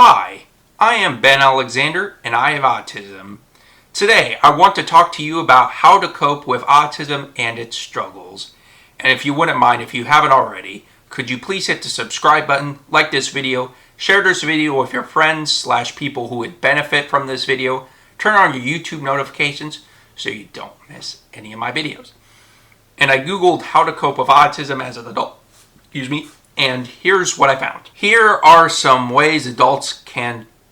Hi, I am Ben Alexander and I have autism. Today I want to talk to you about how to cope with autism and its struggles. And if you wouldn't mind, if you haven't already, could you please hit the subscribe button, like this video, share this video with your friends / people who would benefit from this video, turn on your YouTube notifications so you don't miss any of my videos. And I googled how to cope with autism as an adult. And here's what I found. Here are some ways adults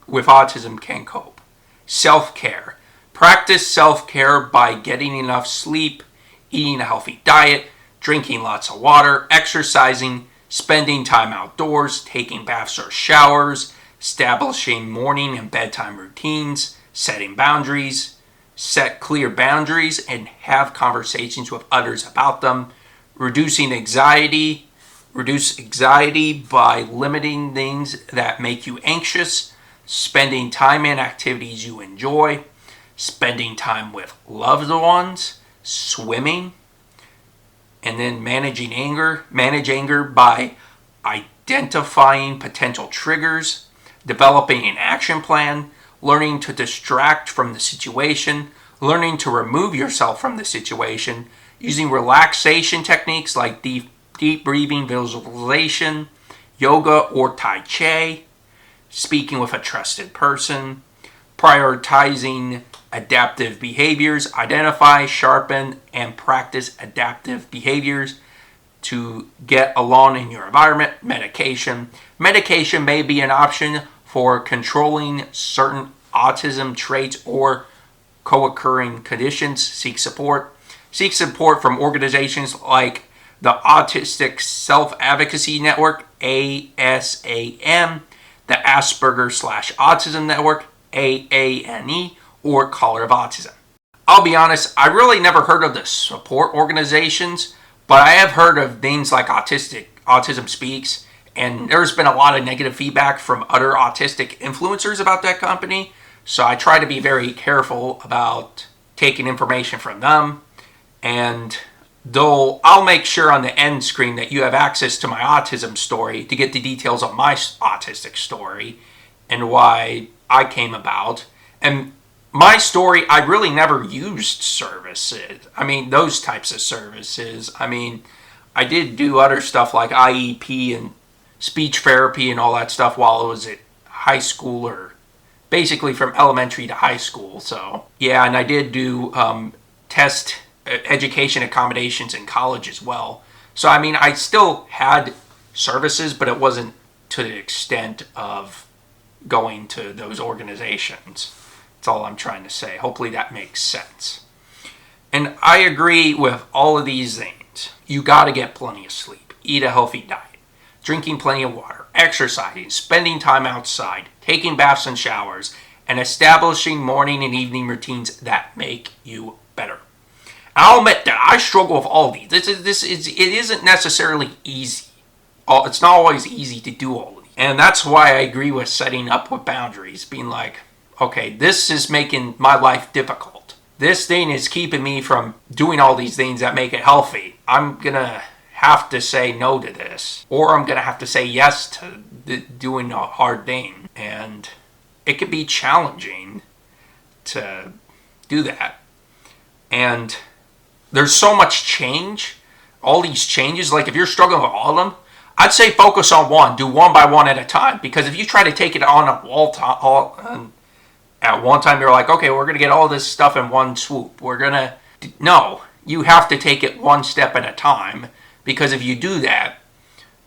with autism can cope. Self-care. Practice self-care by getting enough sleep, eating a healthy diet, drinking lots of water, exercising, spending time outdoors, taking baths or showers, establishing morning and bedtime routines, setting boundaries, set clear boundaries and have conversations with others about them, reduce anxiety by limiting things that make you anxious, spending time in activities you enjoy, spending time with loved ones, swimming, and then manage anger by identifying potential triggers, developing an action plan, learning to distract from the situation, learning to remove yourself from the situation, using relaxation techniques like deep breathing, visualization, yoga or Tai Chi, speaking with a trusted person, prioritizing adaptive behaviors, identify, sharpen, and practice adaptive behaviors to get along in your environment. Medication. Medication may be an option for controlling certain autism traits or co-occurring conditions. Seek support. Seek support from organizations like the Autistic Self-Advocacy Network, ASAM, the Asperger/Autism Network, AANE, or Color of Autism. I'll be honest, I really never heard of the support organizations, but I have heard of things like Autism Speaks, and there's been a lot of negative feedback from other autistic influencers about that company, so I try to be very careful about taking information from them. And though I'll make sure on the end screen that you have access to my autism story to get the details of my autistic story and why I came about. And my story, I really never used services. Those types of services. I did do other stuff like IEP and speech therapy and all that stuff while I was at high school, or basically from elementary to high school. So yeah, and I did do test education accommodations in college as well. So I still had services, but it wasn't to the extent of going to those organizations. That's all I'm trying to say. Hopefully that makes sense. And I agree with all of these things. You got to get plenty of sleep, eat a healthy diet, drinking plenty of water, exercising, spending time outside, taking baths and showers, and establishing morning and evening routines that make you better. I'll admit that I struggle with all these. It isn't necessarily easy. It's not always easy to do all of these. And that's why I agree with setting up with boundaries. Being like, okay, this is making my life difficult. This thing is keeping me from doing all these things that make it healthy. I'm going to have to say no to this. Or I'm going to have to say yes to doing a hard thing. And it can be challenging to do that. And there's so much change, all these changes. Like if you're struggling with all of them, I'd say focus on one, do one by one at a time. Because if you try to take it on at one time, you're like, okay, we're going to get all this stuff in one swoop. No, you have to take it one step at a time. Because if you do that,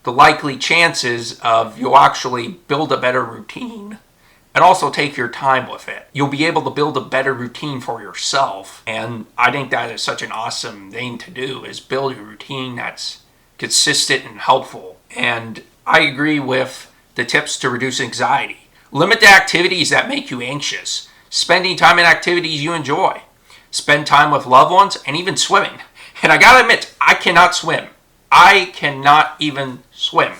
the likely chances of you'll actually build a better routine. And also take your time with it. You'll be able to build a better routine for yourself. And I think that is such an awesome thing to do, is build a routine that's consistent and helpful. And I agree with the tips to reduce anxiety. Limit the activities that make you anxious. Spending time in activities you enjoy. Spend time with loved ones and even swimming. And I gotta admit, I cannot swim. I cannot even swim.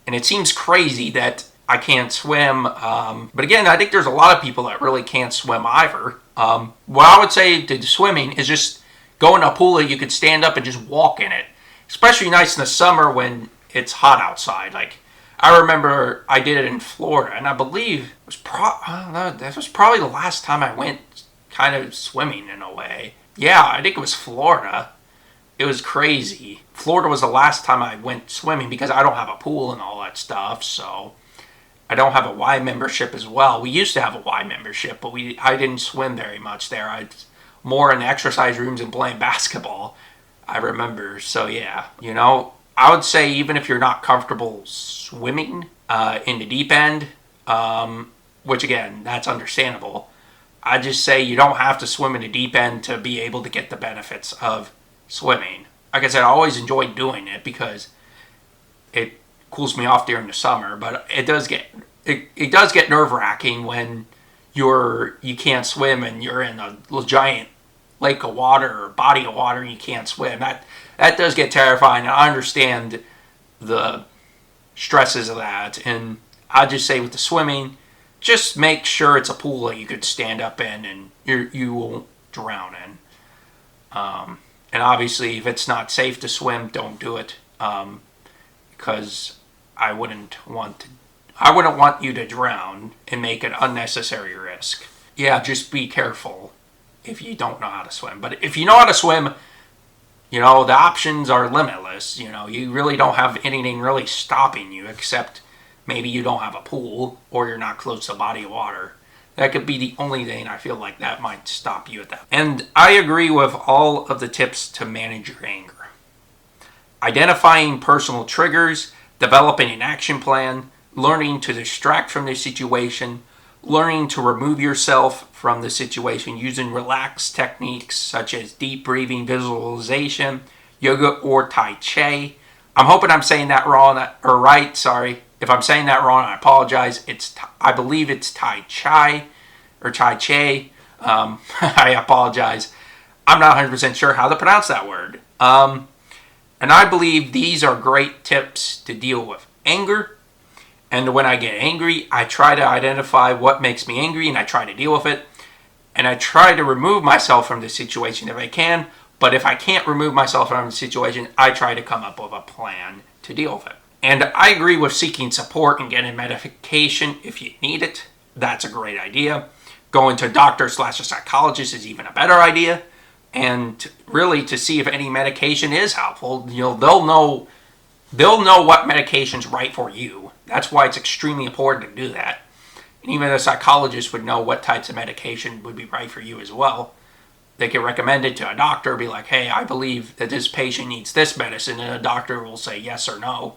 And it seems crazy that I can't swim, but again, I think there's a lot of people that really can't swim either. What I would say to swimming is just go in a pool that you could stand up and just walk in it. Especially nice in the summer when it's hot outside. Like, I remember I did it in Florida, and I believe it was that was probably the last time I went kind of swimming in a way. Yeah, I think it was Florida. It was crazy. Florida was the last time I went swimming because I don't have a pool and all that stuff, so I don't have a Y membership as well. We used to have a Y membership, but I didn't swim very much there. I more in the exercise rooms and playing basketball, I remember. So yeah, I would say even if you're not comfortable swimming in the deep end, which again, that's understandable, I just say you don't have to swim in the deep end to be able to get the benefits of swimming. Like I said, I always enjoyed doing it because it cools me off during the summer, but it does get nerve-wracking when you can't swim and you're in a giant lake of water or body of water and you can't swim. That does get terrifying, and I understand the stresses of that. And I just say with the swimming, just make sure it's a pool that you could stand up in and you won't drown in. And obviously, if it's not safe to swim, don't do it, because I wouldn't want you to drown and make an unnecessary risk. Yeah, just be careful if you don't know how to swim. But if you know how to swim, the options are limitless. You really don't have anything really stopping you except maybe you don't have a pool or you're not close to a body of water. That could be the only thing I feel like that might stop you at that. And I agree with all of the tips to manage your anger. Identifying personal triggers, developing an action plan, learning to distract from the situation, learning to remove yourself from the situation using relaxed techniques such as deep breathing, visualization, yoga, or Tai Chi. I'm hoping I'm saying that wrong or right. Sorry. If I'm saying that wrong, I apologize. I believe it's Tai Chi or Tai Chi. I apologize. I'm not 100% sure how to pronounce that word. And I believe these are great tips to deal with anger. And when I get angry, I try to identify what makes me angry and I try to deal with it. And I try to remove myself from the situation if I can. But if I can't remove myself from the situation, I try to come up with a plan to deal with it. And I agree with seeking support and getting medication if you need it. That's a great idea. Going to a doctor/a psychologist is even a better idea. And really to see if any medication is helpful, they'll know what medication's right for you. That's why it's extremely important to do that. And even a psychologist would know what types of medication would be right for you as well. They can recommend it to a doctor, be like, hey, I believe that this patient needs this medicine, and a doctor will say yes or no.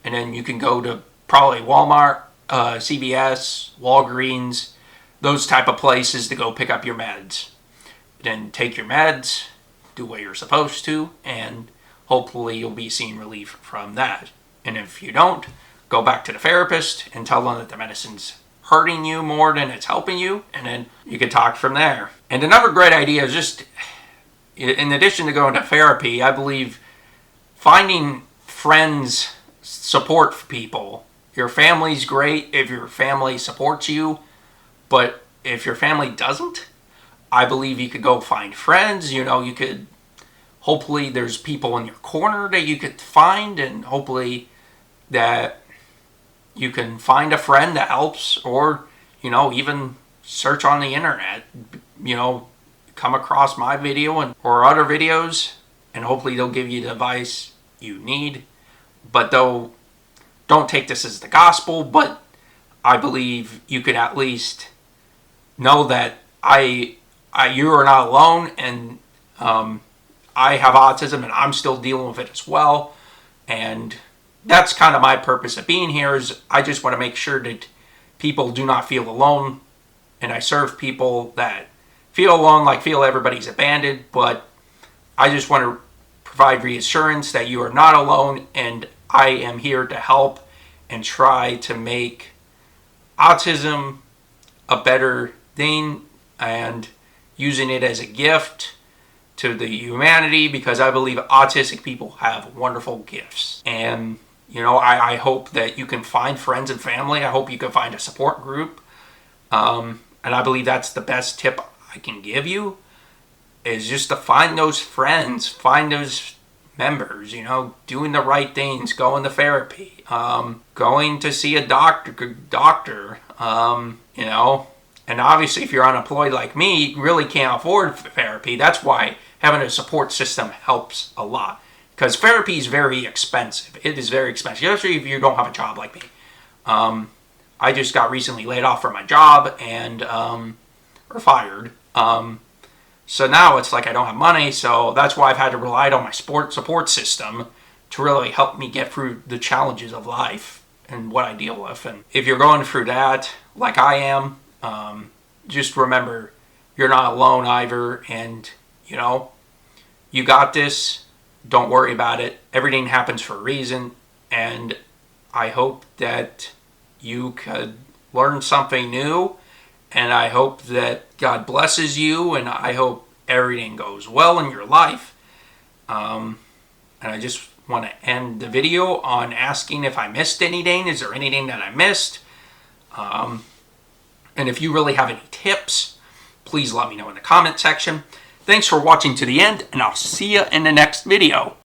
And then you can go to probably Walmart, CVS, Walgreens, those type of places to go pick up your meds. Then take your meds, do what you're supposed to, and hopefully you'll be seeing relief from that. And if you don't, go back to the therapist and tell them that the medicine's hurting you more than it's helping you, and then you can talk from there. And another great idea is just, in addition to going to therapy, I believe finding friends, support for people. Your family's great if your family supports you, but if your family doesn't, I believe you could go find friends. You could, hopefully there's people in your corner that you could find, and hopefully that you can find a friend that helps, or, even search on the internet, come across my video or other videos, and hopefully they'll give you the advice you need. But don't take this as the gospel, but I believe you could at least know that you are not alone, and I have autism and I'm still dealing with it as well. And that's kind of my purpose of being here, is I just want to make sure that people do not feel alone, and I serve people that feel alone, like feel everybody's abandoned, but I just want to provide reassurance that you are not alone, and I am here to help and try to make autism a better thing and using it as a gift to the humanity, because I believe autistic people have wonderful gifts. And I hope that you can find friends and family. I hope you can find a support group. And I believe that's the best tip I can give you, is just to find those friends, find those members, doing the right things, going to therapy, going to see a doctor, and obviously if you're unemployed like me, you really can't afford therapy. That's why having a support system helps a lot, because therapy is very expensive. It is very expensive, especially if you don't have a job like me. I just got recently laid off from my job and or fired. So now it's like I don't have money, so that's why I've had to rely on my support system to really help me get through the challenges of life and what I deal with. And if you're going through that, like I am, just remember you're not alone either, and you got this. Don't worry about it. Everything happens for a reason, and I hope that you could learn something new, and I hope that God blesses you, and I hope everything goes well in your life. And I just want to end the video on asking if I missed anything. Is there anything that I missed? And if you really have any tips, please let me know in the comment section. Thanks for watching to the end, and I'll see you in the next video.